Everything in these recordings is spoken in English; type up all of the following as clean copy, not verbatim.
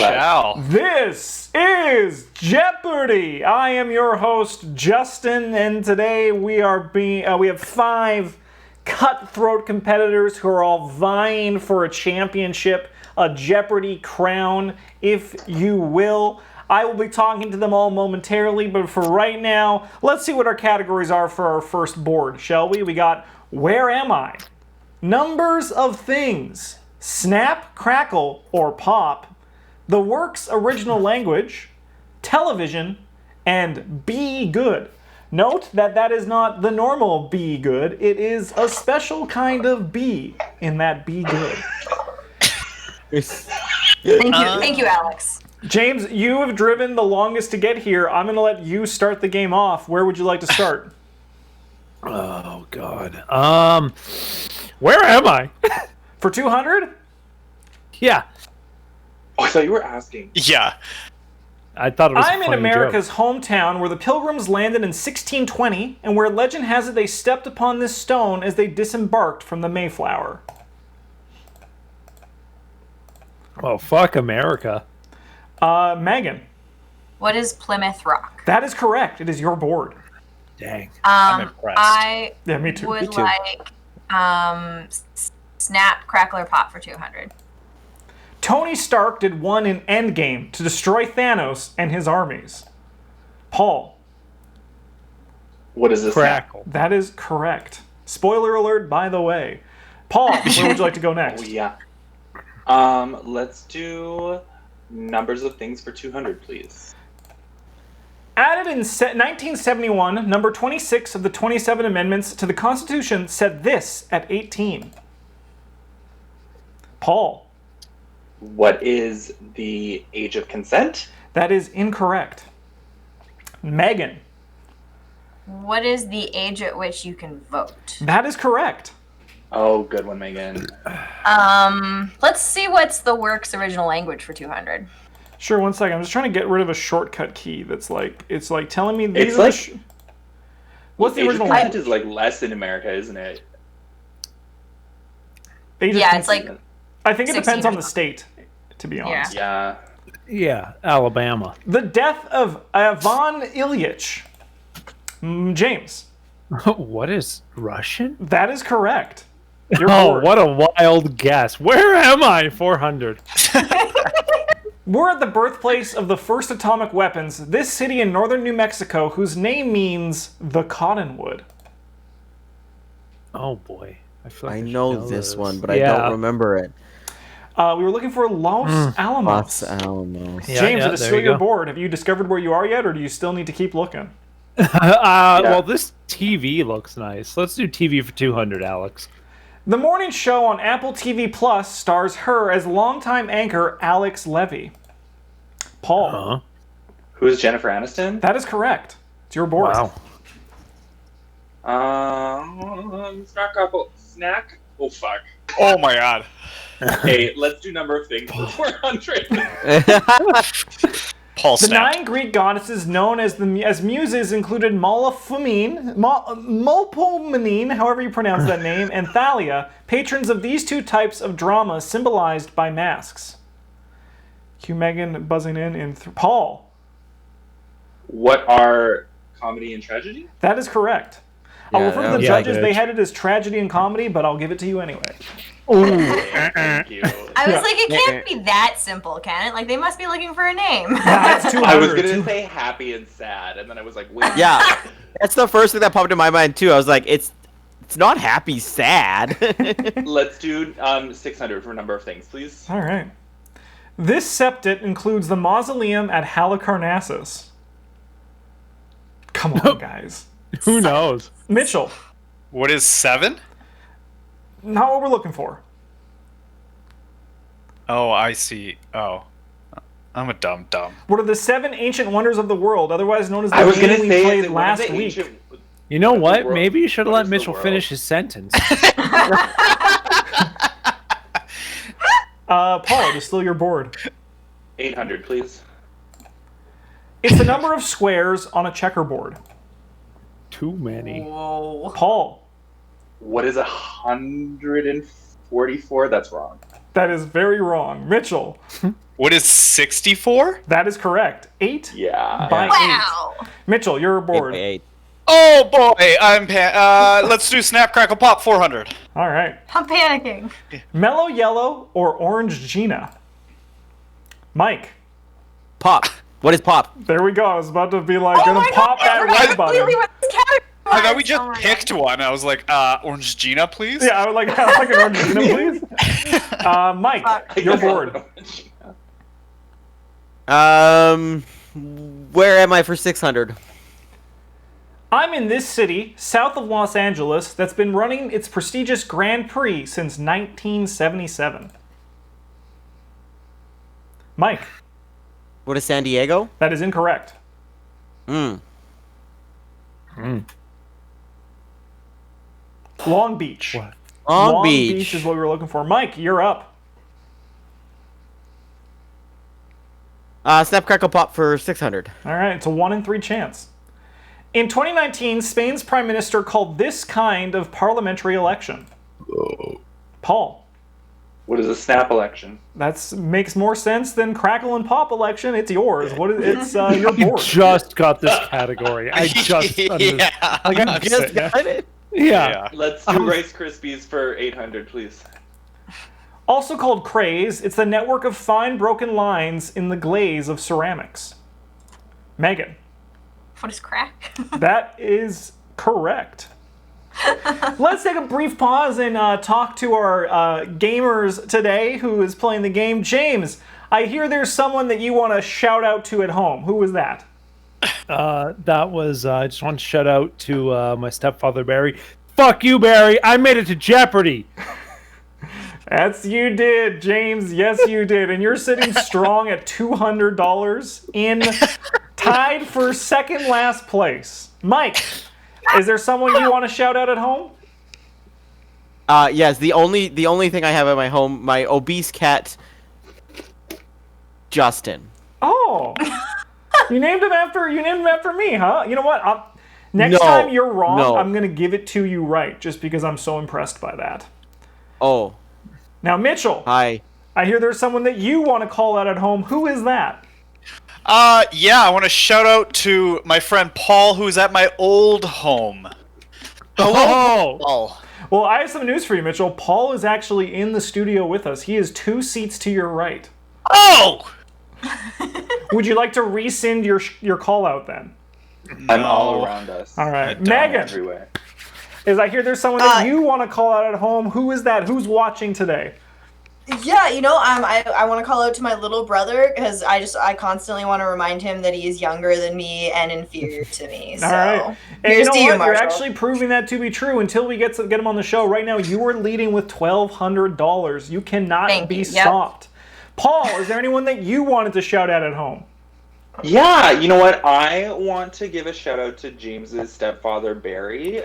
shall. This is Jeopardy! I am your host, Justin, and today we have 5 cutthroat competitors who are all vying for a championship, a Jeopardy crown, if you will. I will be talking to them all momentarily, but for right now, let's see what our categories are for our first board, shall we? We got Where Am I? Numbers of Things, Snap, Crackle, or Pop, the work's original language, television, and Be Good. Note that that is not the normal Be Good. It is a special kind of bee in that Be Good. Thank you, Alex. James, you have driven the longest to get here. I'm going to let you start the game off. Where would you like to start? Oh, God. Where am I? For 200? Yeah. Oh, I thought you were asking. Yeah. I thought it was I'm a in funny America's joke. hometown where the Pilgrims landed in 1620 and where legend has it they stepped upon this stone as they disembarked from the Mayflower. Oh, fuck America. Megan. What is Plymouth Rock? That is correct. It is your board. Dang. I'm impressed. I Yeah, me too. would Me too. like Snap, Crackle, or Pop for 200. Tony Stark did one in Endgame to destroy Thanos and his armies. Paul. What is this? Crackle. That is correct. Spoiler alert, by the way. Paul, where would you like to go Oh, next? yeah. Let's do Numbers of Things for 200, please. Added in 1971, number 26 of the 27 amendments to the Constitution said this at 18. Paul. What is the age of consent? That is incorrect. Megan. What is the age at which you can vote? That is correct. Oh, good one, Megan. Let's see what's the work's original language for 200. Sure, one second. I'm just trying to get rid of a shortcut key that's like, it's like telling me these It's are like- what's the age original of consent language? is like less in America, isn't it? Age of Yeah, consent. it's like I think it 16 depends or on the state, to be honest. Yeah. Yeah, Alabama. The death of Ivan Ilyich. James. What is Russian? That is correct. You're Oh, bored. what a wild guess. Where am I? 400. We're at the birthplace of the first atomic weapons, this city in northern New Mexico, whose name means the Cottonwood. Oh, boy. feel like I should know this one, but Yeah. I don't remember it. We were looking for Los Alamos. Los Alamos. Yeah, James, yeah, it is there still you your go. board. Have you discovered where you are yet, or do you still need to keep looking? Well, this TV looks nice. Let's do TV for 200, Alex. The morning show on Apple TV Plus stars her as longtime anchor Alex Levy. Paul. Uh-huh. Who is Jennifer Aniston? That is correct. It's your board. Wow. Snack? Oh, fuck. Oh my god. Okay, let's do Number of Things for 400. Paul The snapped. 9 Greek goddesses known as muses included Melpomene, however you pronounce that name, and Thalia, patrons of these two types of drama symbolized by masks. Cue Megan buzzing in Paul. What are comedy and tragedy? That is correct. I'll Yeah, refer to that the was judges. good. They had it as tragedy and comedy, but I'll give it to you anyway. Thank you. I was like, it can't be that simple, can it? Like, they must be looking for a name. That's 200. I was gonna say happy and sad, and then I was like, wait. Yeah, that's the first thing that popped in my mind too. I was like, it's not happy, sad. Let's do 600 for Number of Things, please. All right. This septet includes the mausoleum at Halicarnassus. Come on, guys. Who knows? Mitchell, What is 7? not what we're looking for. Oh, I see. Oh. I'm a dumb. What are the 7 ancient wonders of the world, otherwise known as the I was gonna game we say played that one of last the week? ancient- You know Wonders of what? the world- Maybe you should have let wonders of the Mitchell world. finish his sentence. Paul, it is still your board. 800, please. It's the number of squares on a checkerboard. Too many. Whoa. Paul, What is 144? That's wrong. that is very wrong. Mitchell, What is 64? That is correct. 8 Yeah. by Wow. 8. Mitchell, you're aboard. 8. Oh boy, let's do Snap, Crackle, Pop 400. All right. I'm panicking. Mellow Yellow or Orange Gina? Mike. Pop. What is pop? There we go. I was about to be like, Oh gonna my pop God, that I forgot red button. completely what this category I thought we was. just Oh my picked God. one. I was like, Orange Gina, please? Yeah, I would like an Orange Gina, please. Mike, you're bored. Where am I for 600? I'm in this city, south of Los Angeles, that's been running its prestigious Grand Prix since 1977. Mike, What is San Diego? that is incorrect. Long Beach. What? Long Beach Beach. is what we were looking for. Mike, you're up. Snap, Crackle, Pop for 600. All right, it's a 1 in 3 chance. In 2019, Spain's prime minister called this kind of parliamentary election. Paul, What is a snap election? that makes more sense than Crackle and Pop election. It's yours. What is it's your You board. just got this category. I just Yeah. like I'm Just got it. yeah. Let's do Rice Krispies for 800, please. Also called craze, it's the network of fine broken lines in the glaze of ceramics. Megan, What is crack? that is correct. Let's take a brief pause and talk to our gamers today who is playing the game. James, I hear there's someone that you want to shout out to at home. Who was that? That was I just want to shout out to my stepfather Barry. Fuck you, Barry. I made it to Jeopardy. That's you did, James. Yes, you did. And you're sitting strong at $200 in tied for second last place. Mike, is there someone you want to shout out at home? Yes, the only thing I have at my home, my obese cat, Justin. Oh, you named him after me, huh? You know what? Next No, time you're wrong, no. I'm gonna give it to you right, just because I'm so impressed by that. Oh, Now, Mitchell, hi. I hear there's someone that you want to call out at home. Who is that? Yeah, I want to shout out to my friend Paul, who's at my old home. Oh, Paul. Well, I have some news for you, Mitchell. Paul is actually in the studio with us. He is 2 seats to your right. Oh! Would you like to rescind your call out then? I'm all around us. All right, don't. Megan. Everywhere. Is I hear there's someone that you want to call out at home. Who is that? Who's watching today? Yeah, I want to call out to my little brother because I constantly want to remind him that he is younger than me and inferior to me. So All right. And you here's know to what? you, You're Marshall. actually proving that to be true until we get him on the show. Right now, you are leading with $1,200. You cannot Thank be you. Yep. stopped. Paul, is there anyone that you wanted to shout out at home? Yeah, you know what? I want to give a shout out to James's stepfather, Barry.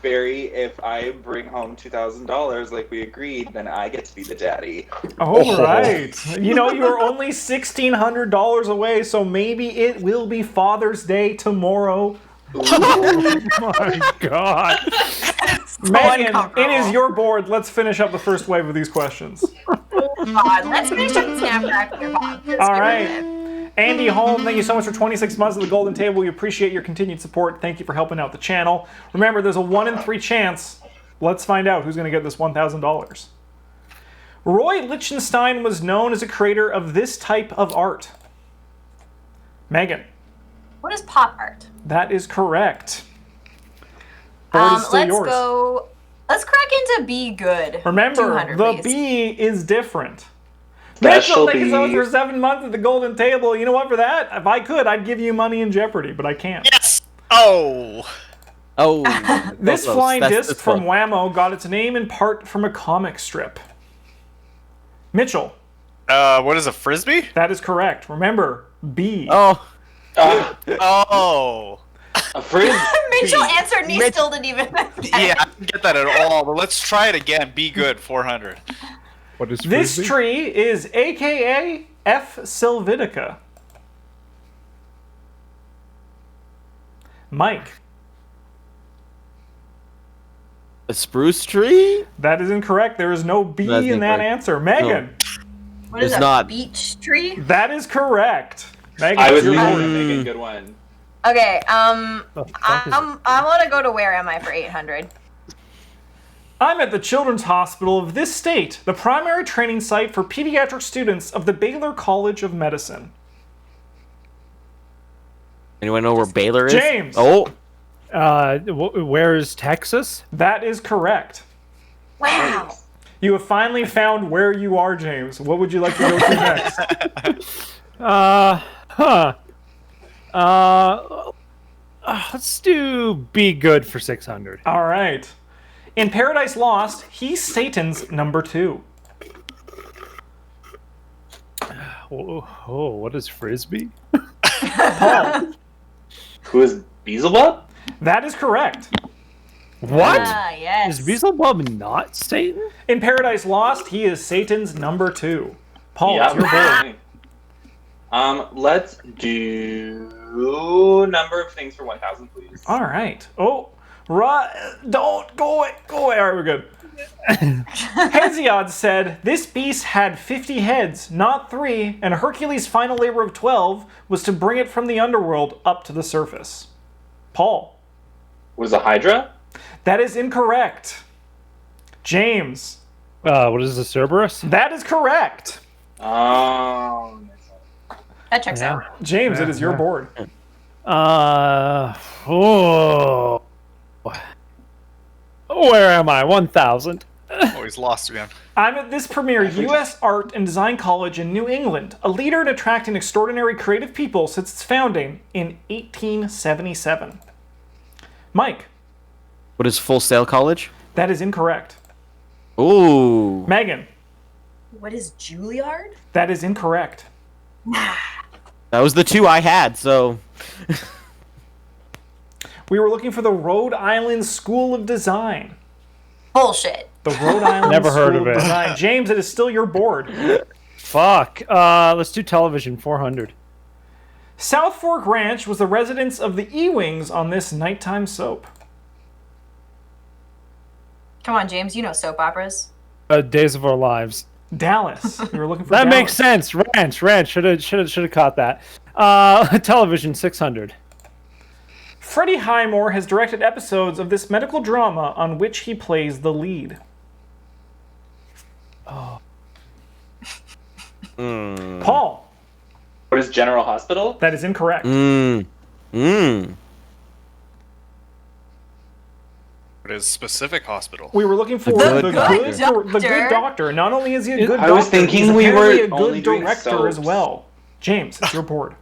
Barry, if I bring home $2,000 like we agreed, then I get to be the daddy. All right. You know, you're only $1,600 away, so maybe it will be Father's Day tomorrow. oh my God. Megan, it uncomfortable. is your board. Let's finish up the first wave of these questions. God, let's finish up the Snap, Crackle, Pop. Let's All get right. rid of it. Andy Holm, thank you so much for 26 months at the Golden Table. We appreciate your continued support. Thank you for helping out the channel. Remember, there's a 1 in 3 chance. Let's find out who's going to get this $1,000. Roy Lichtenstein was known as a creator of this type of art. Megan, What is pop art? that is correct. Board is still Let's yours. go. Let's crack into Be Good. Remember, 200, the please. B is different. Special Mitchell, thank you so much B. for 7 months at the Golden Table. You know what? For that, if I could, I'd give you money in Jeopardy, but I can't. Yes! Oh! Oh, This close. flying That's disc close. from Whammo got its name in part from a comic strip. Mitchell, What is a frisbee? that is correct. Remember, B. Oh, Oh! A frisbee. Mitchell answered and he Mitch- still didn't even. Yeah, I didn't get that at all, but let's try it again. Be good, 400. What is This frisbee? tree is AKA F. sylvitica. Mike, a spruce tree? that is incorrect. There is no B That's in that incorrect. answer. Megan, What is It's a not. beech tree? That is correct. Megan, I was it's your thinking board. of making a good one. Okay, The fuck is I want to go to Where Am I for 800. I'm at the Children's Hospital of this state, the primary training site for pediatric students of the Baylor College of Medicine. Anyone know where Baylor is? James. Oh, where is Texas? That is correct. Wow. You have finally found where you are, James. What would you like to go to next? Let's do Be Good for 600. All right. In Paradise Lost, he's Satan's number 2. Oh, what is Frisbee? Paul. Who is Beelzebub? That is correct. What? Ah, yes. Is Beelzebub not Satan? In Paradise Lost, he is Satan's number 2. Paul, Yeah. it's your board. Let's do number of things for 1,000, please. All right. Oh, right. Don't go away. Go away. All right, we're good. Hesiod said, this beast had 50 heads, not 3, and Hercules' final labor of 12 was to bring it from the underworld up to the surface. Paul. Was a Hydra? That is incorrect. James. What is the Cerberus? That is correct. Oh, That checks out. James, it is your board. Oh. Where am I? 1,000. Always lost again. I'm at this premier U.S. Art and Design College in New England, a leader in attracting extraordinary creative people since its founding in 1877. Mike. what is Full Sail College? That is incorrect. Ooh. Megan. What is Juilliard? That is incorrect. That was the 2 I had, so. We were looking for the Rhode Island School of Design. Bullshit. The Rhode Island Never School heard of it. Design. James, it is still your board. Fuck. Let's do television. 400. South Fork Ranch was the residence of the Ewings on this nighttime soap. Come on, James. You know soap operas. Days of Our Lives. Dallas. We were looking for That Dallas. makes sense. Ranch. Should have caught that. Television. 600. Freddie Highmore has directed episodes of this medical drama on which he plays the lead. Paul. What is General Hospital? That is incorrect. Mmm. It is specific hospital. We were looking for The the good good doctor. Not only is he a good I doctor, was thinking he's we were apparently a only good doing director as soaps. well. James, it's your board.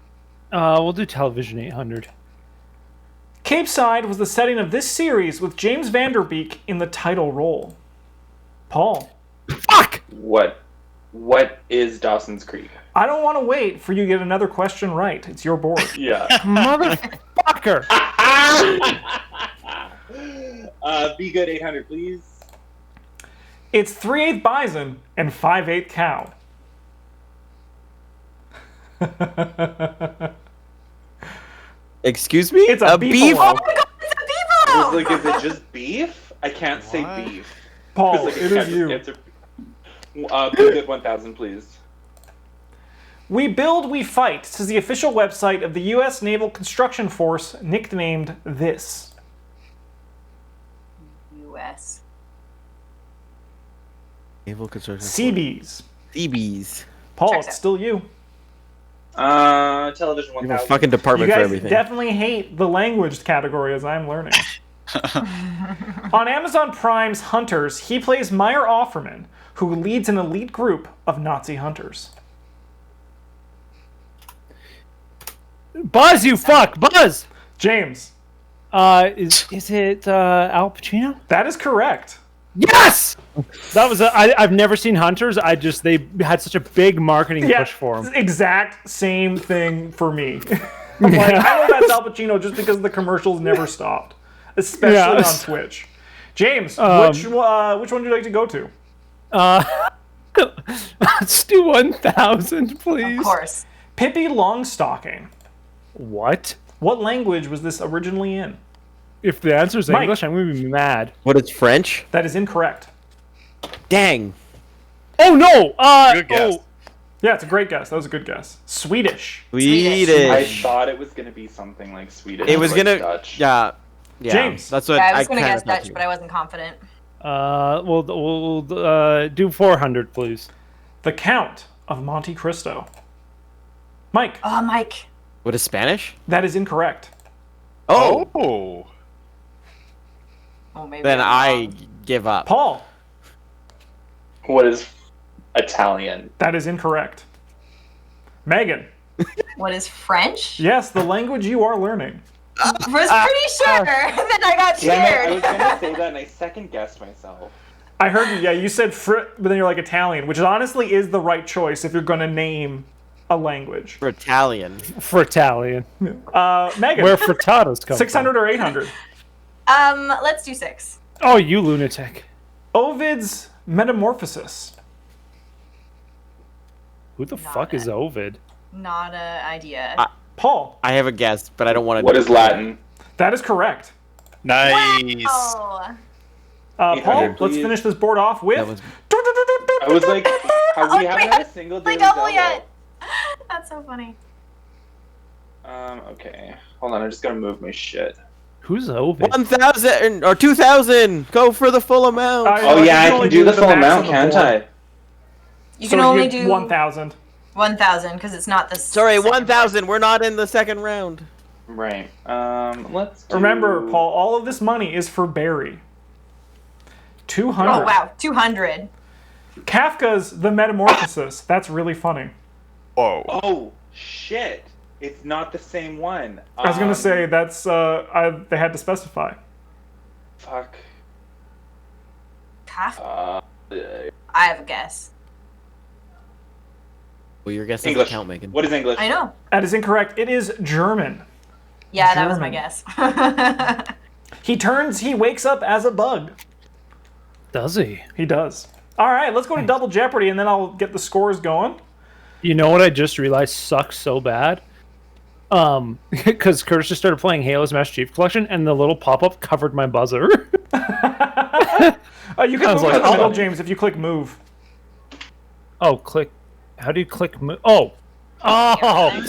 We'll do television. 800. Cape Side was the setting of this series with James Vanderbeek in the title role. Paul. Fuck! What is Dawson's Creek? I don't want to wait for you to get another question right. It's your board. Yeah. Motherfucker. Be good 800, please. It's 3/8 bison and 5/8 cow. Excuse me? It's a beef? beefalo. I was like, is it just beef? I can't say What? beef. Paul, Like, it is you. Be good 1,000, please. We build, we fight, says the official website of the U.S. Naval Construction Force, nicknamed this. U.S. Naval Construction. Seabees. CBs. Paul, Checks it's out. still you. Television You have a 1,000. fucking You department for guys everything. definitely hate the language category, as I'm learning. On Amazon Prime's Hunters, he plays Meyer Offerman, who leads an elite group of Nazi hunters. Buzz, you fuck. Buzz. James, Is it Al Pacino? that is correct. Yes! That was I've never seen Hunters. They had such a big marketing push for him. Exact same thing for me. I'm like, I know that's Al Pacino just because the commercials never stopped, especially Yes. on Twitch. James, which one would you like to go to? Let's do 1,000, please. Of course. Pippi Longstocking. What? What language was this originally in? If the answer is Mike. English, I'm going to be mad. What is French? That is incorrect. Dang. Oh, no! Good guess. Yeah, it's a great guess. That was a good guess. Swedish. I Swedish. thought it was gonna be something like Swedish. It was or like gonna. Dutch. Yeah. James. That's what Yeah, I was gonna kinda guess thought Dutch, too. but I wasn't confident. We'll do 400, please. The Count of Monte Cristo. Mike. Oh, Mike. What is Spanish? That is incorrect. Oh, Oh. Oh, maybe. then I'm I wrong. give up. Paul. What is Italian? That is incorrect. Megan. What is French? Yes, the language you are learning. Was pretty sure. And then I got Damn it, I was scared. gonna say that and I second guessed myself. I heard you. Yeah, you said but then you're like Italian, which honestly is the right choice if you're going to name a language. For Italian. For Italian. Megan. Where frittatas come 600 or 800? Let's do 6. from. Oh, you lunatic. Ovid's Metamorphosis. Who the fuck is Ovid? Not a idea. Paul. I have a guess, but I don't want to. What is Latin? That is correct. Nice. Oh. Paul, 800, let's please. finish this board off with. That was- I was like, we haven't had a single Play daily double double. yet. That's so funny. Okay. Hold on, I just gotta move my shit. Who's Ovid? 1,000 or 2,000. Go for the full amount. Oh you yeah, I can only can do the full max amount, on the can't board. I? You So can only get do 1,000. 1,000 because it's not the. Sorry, second 1,000. We're not in the second round. Right. Let's do... Remember, Paul, all of this money is for Barry. 200. one. Oh wow, 200. Kafka's The Metamorphosis. That's really funny. Whoa. Oh shit! It's not the same one. I was gonna say that's they had to specify. Fuck. Kafka. Uh, I have a guess. Well, your guess doesn't English. count, Megan. What is English? I know. That is incorrect. It is German. Yeah, that was my German. guess. He wakes up as a bug. Does he? He does. All right, let's go to Double Jeopardy, and then I'll get the scores going. You know what I just realized sucks so bad? Because Curtis just started playing Halo's Master Chief Collection, and the little pop-up covered my buzzer. You can I move was like, to the middle, oh. James, if you click move. Oh, click. How do you click move? Oh. Oh.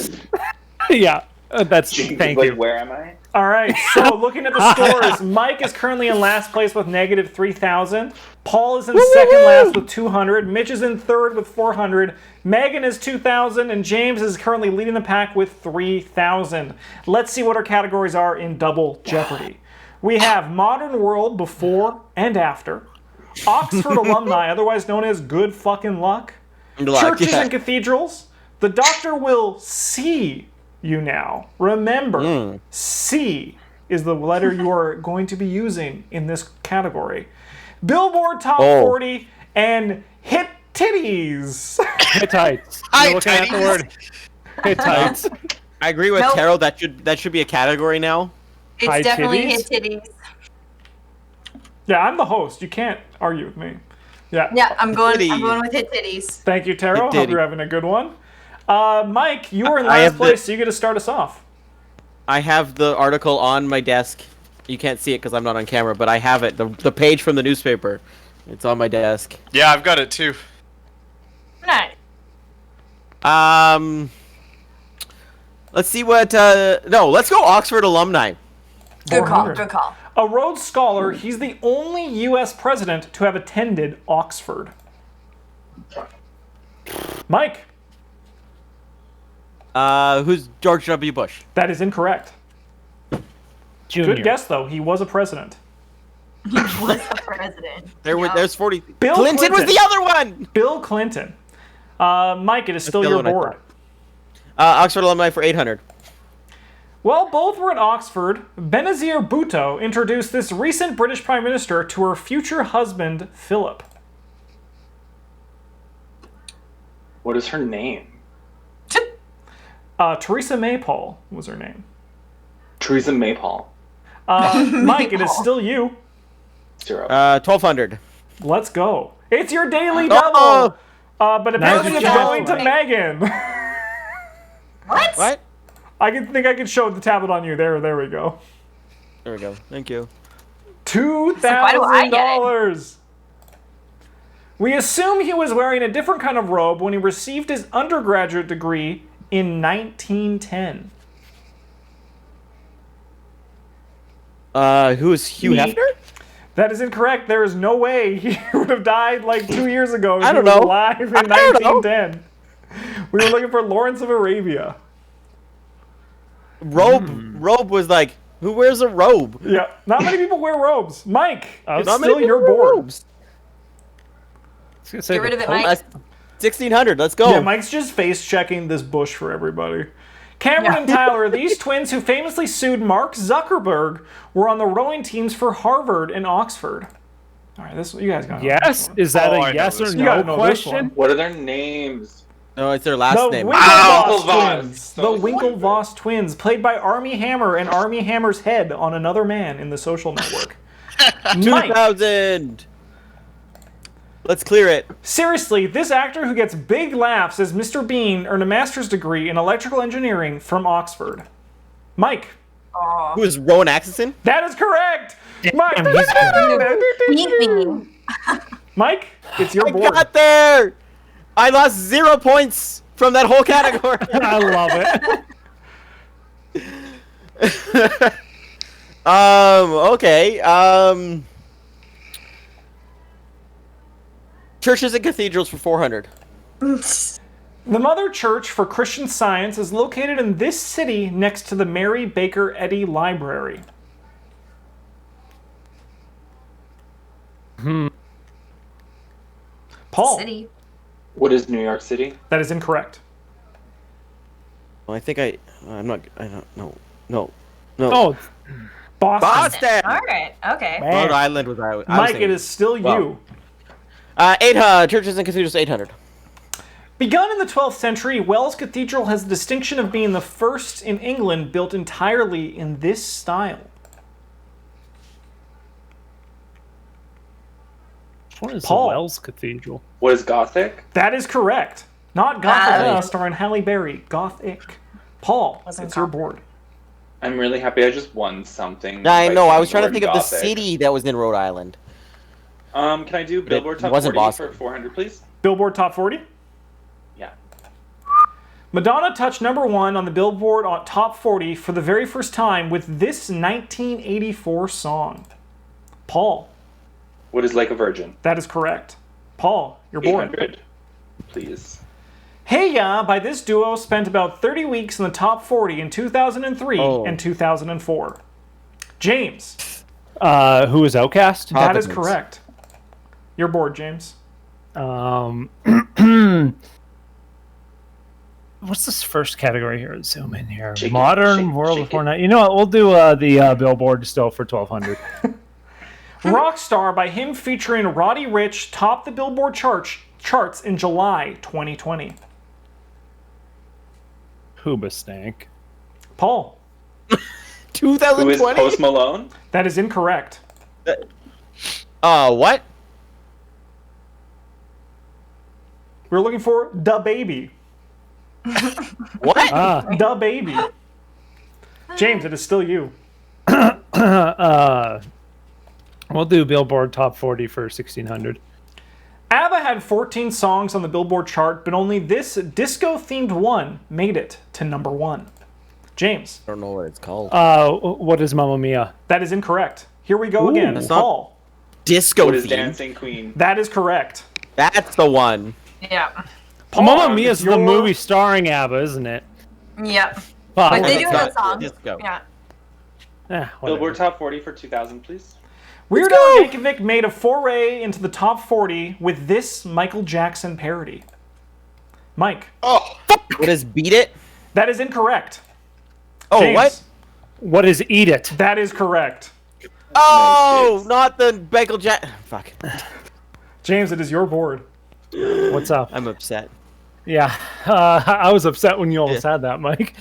Yeah. That's. Jeez, Thank like, you. where am I? All right, so looking at the scores, Mike is currently in last place with negative 3,000. Paul is in second last with 200. Mitch is in third with 400. Megan is 2,000, and James is currently leading the pack with 3,000. Let's see what our categories are in Double Jeopardy. We have Modern World before and after, Oxford alumni, otherwise known as Good Fucking Luck, Churches and Cathedrals, The Doctor Will See You Now. Remember, C is the letter you are going to be using in this category. Billboard Top 40 and Hit Titties. Hittites. Hi, You're looking at the titties. word Hittites. I agree with Nope. Carol. That should be a category now. It's High definitely titties? hit titties. Yeah, I'm the host. You can't argue with me. Yeah. Yeah, I'm going Titties. with hit titties. Thank you, Taro. Hit Hope titty. you're having a good one. Mike, you are in I last have the- place, so you get to start us off. I have the article on my desk. You can't see it because I'm not on camera, but I have it. The page from the newspaper. It's on my desk. Yeah, I've got it too. Nice. Let's see what. No, let's go Oxford alumni. Good call. 400. Good call. A Rhodes Scholar, he's the only U.S. president to have attended Oxford. Mike, Who's George W. Bush? that is incorrect. Junior. Good guess, though. He was a president. He was the president. There's 40. Bill Clinton was Clinton. the other one. Bill Clinton. Mike, it is still the your one I board. Oxford alumni for 800. While both were at Oxford, Benazir Bhutto introduced this recent British Prime Minister to her future husband, Philip. What is her name? Theresa Maypole was her name. Teresa Maypole. Mike, it is still you. 0. 1,200. Let's go. It's your daily Oh! double. But apparently Nice it's job. going to Megan. What? What? I think I could show the tablet on you. There we go. There we go. Thank you. why do I get $2,000. We assume he was wearing a different kind of robe when he received his undergraduate degree in 1910. Who is Hugh Hefner? That is incorrect. There is no way he would have died like 2 years ago if I he don't was know. alive in I don't know. 1910. We were looking for Lawrence of Arabia. Robe was like, who wears a robe? Yeah, not many people wear robes. Mike, it's Not many still people your wear board. robes. Get rid of it, Mike. 1600. Let's go. Yeah, Mike's just face checking this bush for everybody. Cameron and Tyler, these twins who famously sued Mark Zuckerberg, were on the rowing teams for Harvard and Oxford. All right, this you guys got. Yes? Is that Oh, I a know yes or this. You gotta no know this one. question? What are their names? No, it's their last The name. Winklevoss Winklevoss. twins. So The Winklevoss twins, played by Armie Hammer and Armie Hammer's head on Another Man in The Social Network. Mike, 2000. Let's clear it. seriously, this actor who gets big laughs as Mr. Bean earned a master's degree in electrical engineering from Oxford. Mike, Who is Rowan Atkinson? that is correct. Mike, Beat me. Mike, it's your I board. got there. I lost 0 points from that whole category. I love it. Okay. Churches and cathedrals for 400. The Mother Church for Christian Science is located in this city next to the Mary Baker Eddy Library. Paul, City. What is New York City? that is incorrect. Well, I think I'm not. I don't. No. Oh, Boston. Boston. All right. Okay. Rhode Island was I was Mike, thinking. it is still Wow. you. 800 churches and cathedrals 800. Begun in the 12th century, Wells Cathedral has the distinction of being the first in England built entirely in this style. what is Paul. the Wells Cathedral? What is Gothic? That is correct. Not Gothic, Nice. starring Halle Berry. Gothic. Paul, Wasn't it's your Gothic. board. I'm really happy I just won something. Yeah, I by know. I saying was trying to word think of the Gothic. city that was in Rhode Island. Can I do Billboard Top wasn't 40 Boston. for 400, please? Billboard Top 40? Yeah. Madonna touched #1 on the Billboard Top 40 for the very first time with this 1984 song. Paul, What is Like a Virgin? that is correct. Paul, your board. 800, please. Hey Ya by this duo spent about 30 weeks in the top 40 in 2003 Oh. and 2004. James, Who is Outcast? that is Competence. correct. Your board, James. What's this first category here? Zoom in here. Shake it, Modern shake it, World shake Before it. Night. You know what? We'll do the Billboard still for 1200. Rockstar by him featuring Roddy Ricch topped the Billboard charts in July 2020. Hoobastank. Paul, Who is 2020. Post Malone? that is incorrect. What? We're looking for Da Baby. What? Da Baby. James, it is still you. We'll do Billboard Top 40 for 1600. ABBA had 14 songs on the Billboard chart, but only this disco-themed one made it to #1. James, I don't know what it's called. What is Mamma Mia? that is incorrect. Here we go again. that's not- Paul, Disco What is theme. Dancing Queen? that is correct. That's the one. Yeah. Paul, Mamma Mia is your- the movie starring ABBA, isn't it? Yep. Fuck. But they it's do have not a song. disco. Yeah. Whatever. Billboard Top 40 for 2000, please. Weird Al Yankovic made a foray into the top 40 with this Michael Jackson parody. Mike, Oh, What is Beat It? that is incorrect. Oh, James, what? What is Eat It? That is correct. Oh, Nice. not the Michael Jack. Fuck. James, it is your board. What's up? I'm upset. Yeah, I was upset when you almost had that, Mike.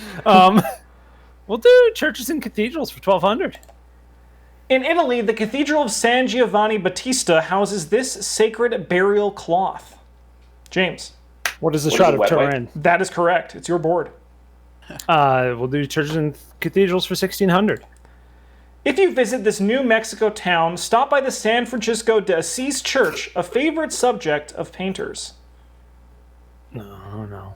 We'll do churches and cathedrals for 1200. In Italy, the Cathedral of San Giovanni Battista houses this sacred burial cloth. James, What is the What shot is of a wet wipe? Turin? that is correct. It's your board. We'll do churches and cathedrals for 1600. If you visit this New Mexico town, stop by the San Francisco de Assis Church, a favorite subject of painters. No.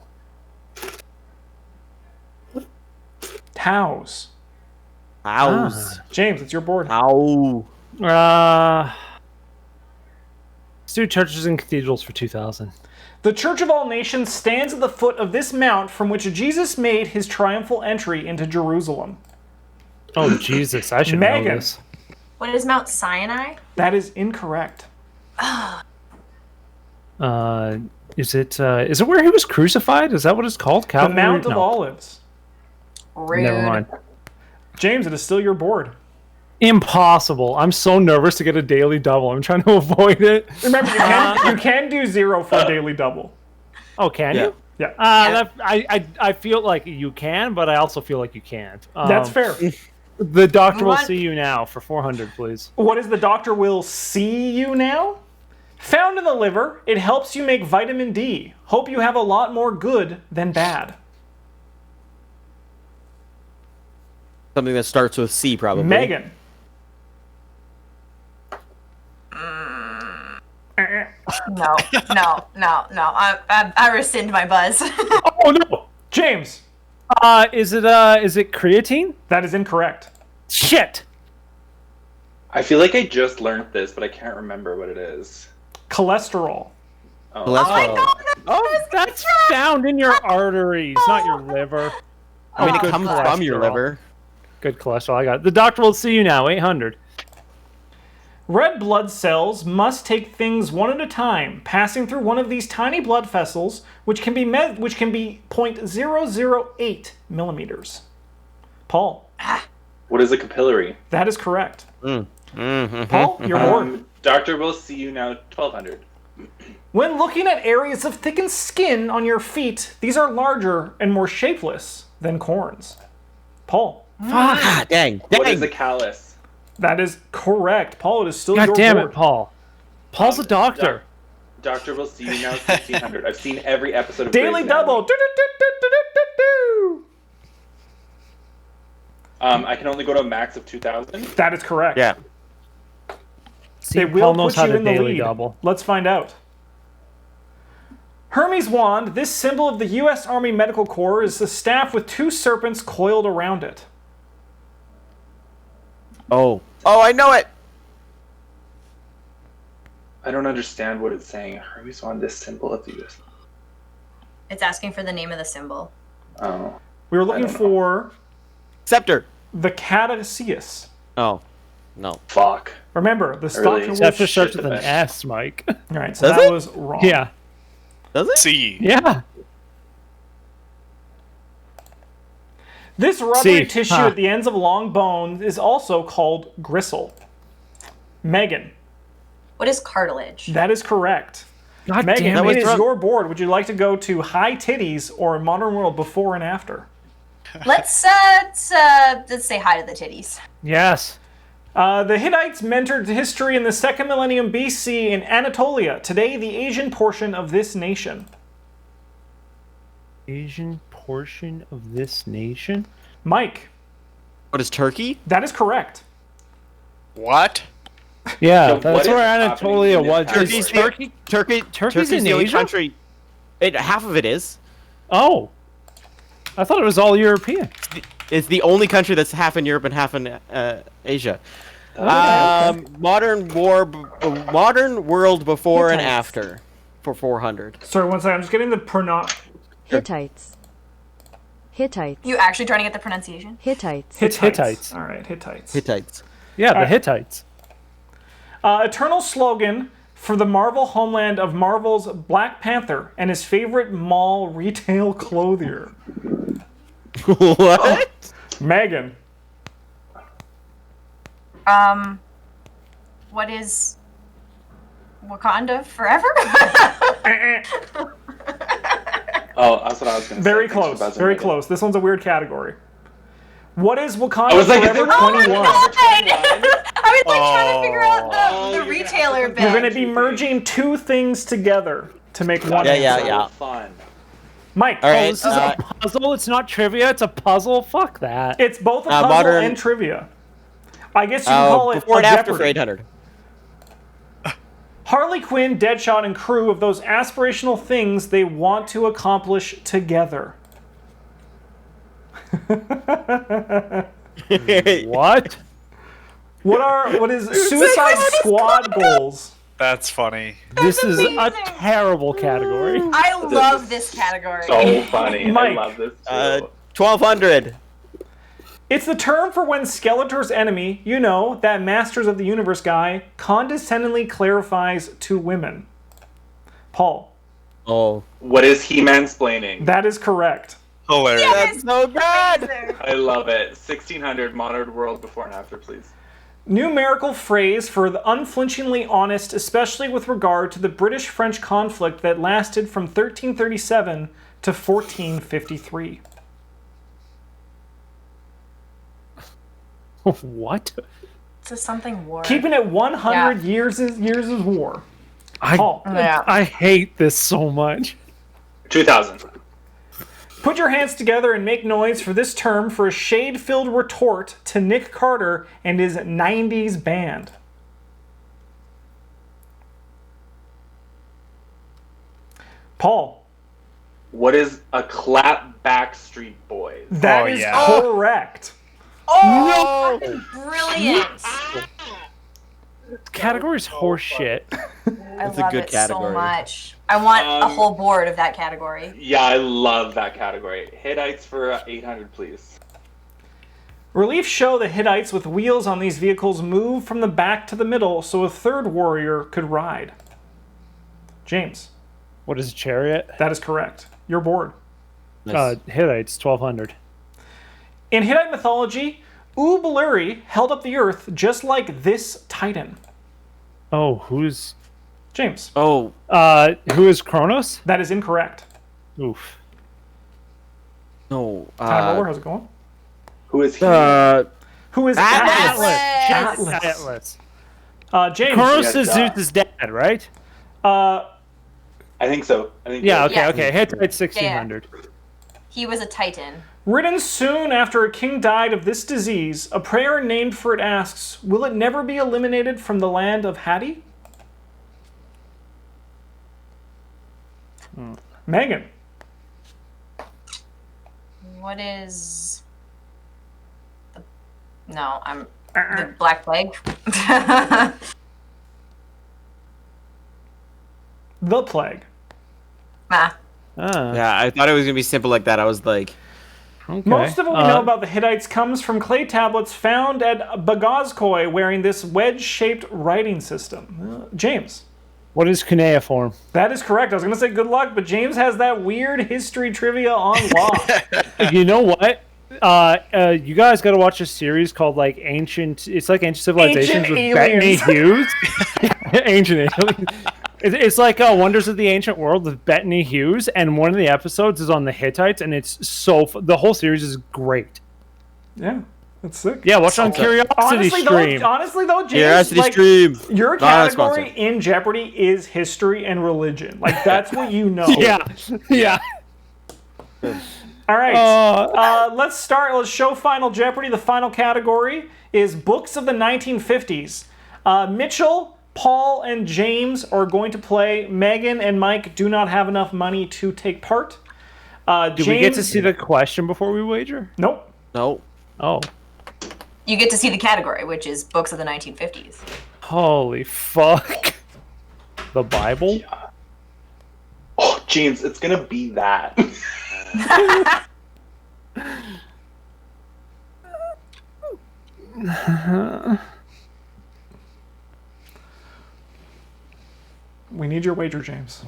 Towels. Owls. James, it's your board. Ow. Let's do churches and cathedrals for 2000. The Church of All Nations stands at the foot of this mount from which Jesus made his triumphal entry into Jerusalem. Oh, Jesus, I should know Megan. this. What is Mount Sinai? That is incorrect. Is it where he was crucified? Is that what it's called? The Calvary? Mount of No. Olives. Rude. Never mind. James, it is still your board. Impossible. I'm so nervous to get a daily double. I'm trying to avoid it. Remember, you can do 0 for a daily double. Oh, can Yeah. you? Yeah, I feel like you can, but I also feel like you can't. that's fair. The doctor will What? see you now for 400, please. What is the doctor will see you now? Found in the liver, it helps you make vitamin D. Hope you have a lot more good than bad. Something that starts with C, probably. Megan. No. I rescind my buzz. Oh no! James. Is it creatine? That is incorrect. Shit! I feel like I just learned this, but I can't remember what it is. Cholesterol. Oh, Oh, that's found in your arteries, not your liver. I mean, it Good comes from your cholesterol. liver. Good cholesterol. I got it. The doctor will see you now. 800. Red blood cells must take things one at a time, passing through one of these tiny blood vessels, which can be 0.008 millimeters. Paul. what is a capillary? That is correct. Mm-hmm. Paul, you're bored. Doctor will see you now. 1200. When looking at areas of thickened skin on your feet, these are larger and more shapeless than corns. Paul. Ah, dang. What is a Dang. callus? That is correct. Paul, it is still God your damn board. it, Paul. Paul's a doctor. Doctor will see you now. 1600. I've seen every episode of Daily Grey's double. Anatomy. Do-do-do-do-do-do-do. I can only go to a max of 2000. That is correct. Yeah. See, They will Paul knows put how you to in the daily lead. double. Let's find out. Hermes wand, this symbol of the U.S. Army Medical Corps, is a staff with 2 serpents coiled around it. Oh, I know it. I don't understand what it's saying. Hermes on this symbol of the US. It's asking for the name of the symbol. Oh. We were looking don't know. for Scepter. the Cataseus. Oh, no. Fuck. Remember, the I really Stalker Scepter Wolf. starts shit with the an bed. S, Mike. All right, so Does that it? was wrong. Yeah. Does it? C. Yeah. This rubbery See, tissue huh. at the ends of long bones is also called gristle. Megan, What is cartilage? that is correct. God Megan, damn it it. is wrong. your board. Would you like to go to high titties or modern world before and after? Let's say hi to the titties. Yes. The Hittites mentored history in the 2nd millennium BC in Anatolia, today the Asian portion of this nation. Asian portion of this nation? Mike, What is Turkey? that is correct. What? Yeah, So what that's is where happening Anatolia in this was. category? Turkey's in the only Asia? country. Half of it is. Oh. I thought it was all European. It's the only country that's half in Europe and half in Asia. Okay. Modern world before and Hittites. after for 400. Sorry, one second. I'm just getting the Hittites. Hittites. You actually trying to get the pronunciation? Hittites. Hittites. All right, Hittites. Hittites. Yeah, the Alright. Hittites. Eternal slogan for the Marvel homeland of Marvel's Black Panther and his favorite mall retail clothier. What? Megan. What is Wakanda forever? Oh, that's what I was going to say. Very Thanks for close. buzzing Very me. close. This one's a weird category. What is Wakanda I was like, is Forever it- Oh my 21? I was like trying to figure out Oh, the you're gonna retailer have to- bit. You're going to be merging 2 things together to make one Yeah, answer. yeah. Fun. Mike, All Oh, right. this is a puzzle. It's not trivia. It's a puzzle. Fuck that. it's both a puzzle modern- and trivia. I guess you can call it before and after for Jeopardy. 800. Harley Quinn, Deadshot, and crew of those aspirational things they want to accomplish together. What? What is Suicide Squad goals? That's funny. This is a amazing. terrible category. I love this category. So funny. Mike. I love this too. 1200. It's the term for when Skeletor's enemy, you know, that Masters of the Universe guy, condescendingly clarifies to women. Paul. Oh. What is he mansplaining? That is correct. Hilarious. That's so good. I love it. 1600 modern world before and after, please. Numerical phrase for the unflinchingly honest, especially with regard to the British-French conflict that lasted from 1337 to 1453. What? It's a something war. Keeping it 100 years is war. Paul. Yeah. I hate this so much. 2000. Put your hands together and make noise for this term for a shade-filled retort to Nick Carter and his 90s band. Paul. What is a clap Backstreet Boys? That is yeah. correct. Oh, fucking brilliant. Category's horse shit. I That's a love good it category. so much. I want a whole board of that category. Yeah, I love that category. Hittites for 800, please. Relief show the Hittites with wheels on these vehicles move from the back to the middle so a third warrior could ride. James. What is a chariot? That is correct. You're bored. Nice. Hittites, 1200. In Hittite mythology, Ubuluri held up the earth just like this titan. Oh, who's... James. Oh. Who is Kronos? That is incorrect. Oof. No. Time roller, how's it going? Who is he? Who is Atlas. Atlas? Atlas. James. Kronos is Yes, Zeus' dad, right? I think so. I think Yeah, so. okay, Yeah. okay. Hittites, 1600. He was a titan. Written soon after a king died of this disease, a prayer named for it asks, will it never be eliminated from the land of Hatti? Megan. What is... No, I'm... The Black Plague? The plague. Nah. Ah, Yeah, I thought it was going to be simple like that. I was like... okay. Most of what we know about the Hittites comes from clay tablets found at Bagazkoi wearing this wedge-shaped writing system. James. What is cuneiform? That is correct. I was going to say good luck, but James has that weird history trivia on lock. You know what? You guys got to watch a series called like Ancient. It's like Ancient Civilizations Ancient with Bettany Aliens. Hughes. Ancient Aliens. It's like Wonders of the Ancient World with Bettany Hughes, and one of the episodes is on the Hittites, and it's so. The whole series is great. Yeah, that's sick. Yeah, watch it on Curiosity Stream. Honestly though, James, Curiosity like, Stream. your Not a category sponsor. in Jeopardy is history and religion. Like that's what you know. Yeah, yeah. All right. Let's start. Let's show Final Jeopardy. The final category is books of the 1950s. Mitchell, Paul, and James are going to play. Megan and Mike do not have enough money to take part. Do we get to see the question before we wager? Nope. No. Oh, You get to see the category, which is books of the 1950s. holy fuck! The Bible. Oh, James, it's gonna be that. We need your wager, James.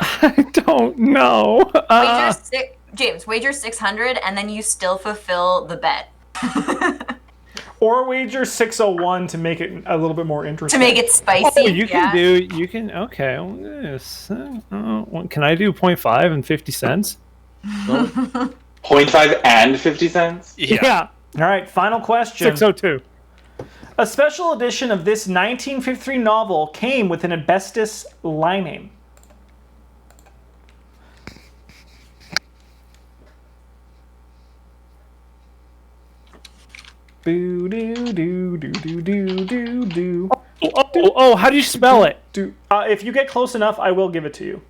I don't know. James, wager 600, and then you still fulfill the bet. Or wager 601 to make it a little bit more interesting. To make it spicy. Oh, you yeah. can do. You can. Okay. Yes. Can I do 0.5 and 50 cents? 0.5 and 50 cents? Yeah. All right, final question. 602. A special edition of this 1953 novel came with an asbestos lining. Boo doo doo doo doo doo doo doo. Oh, how do you spell it? If you get close enough, I will give it to you.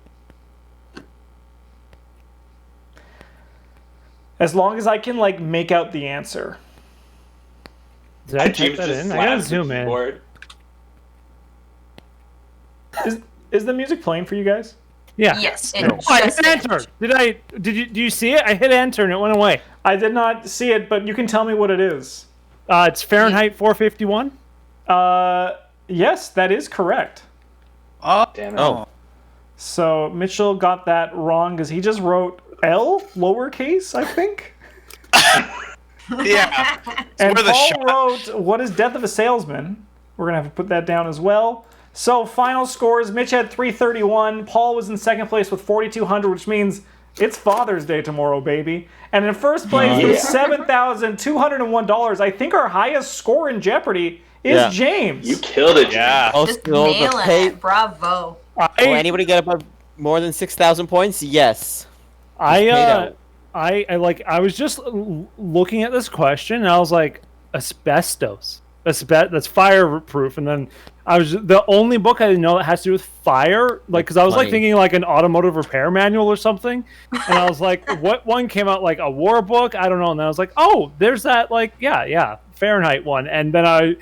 As long as I can like make out the answer. Did I type James that just in? I gotta slammed the zoom in. keyboard. Is the music playing for you guys? Yeah. Yes. Oh, I hit enter. Do you see it? I hit enter and it went away. I did not see it, but you can tell me what it is. It's Fahrenheit 451. Yes, that is correct. Oh, Damn it. Oh. So Mitchell got that wrong because he just wrote L lowercase, I think. yeah. And worth a Paul shot. wrote, "What is Death of a Salesman?" We're gonna have to put that down as well. So final scores: Mitch had 331. Paul was in second place with 4,200, which means it's Father's Day tomorrow, baby. And in first place with $7,201. I think our highest score in Jeopardy is James. You killed it, James. Yeah. Oh, Just still the nailing pay. it. Bravo. Will anybody get above more than 6,000 points? Yes. I was just looking at this question and I was like, asbestos. That's fireproof. And then I was the only book I didn't know that has to do with fire, like because I was like Funny. thinking like an automotive repair manual or something, and I was like, what one came out like a war book? I don't know. And then I was like, oh, there's that like yeah Fahrenheit one, and then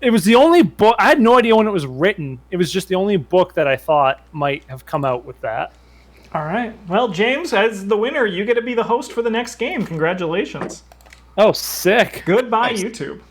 it was the only book. I had no idea when it was written. It was just the only book that I thought might have come out with that. All right. Well, James, as the winner, you get to be the host for the next game. Congratulations. Oh, sick. Goodbye, YouTube.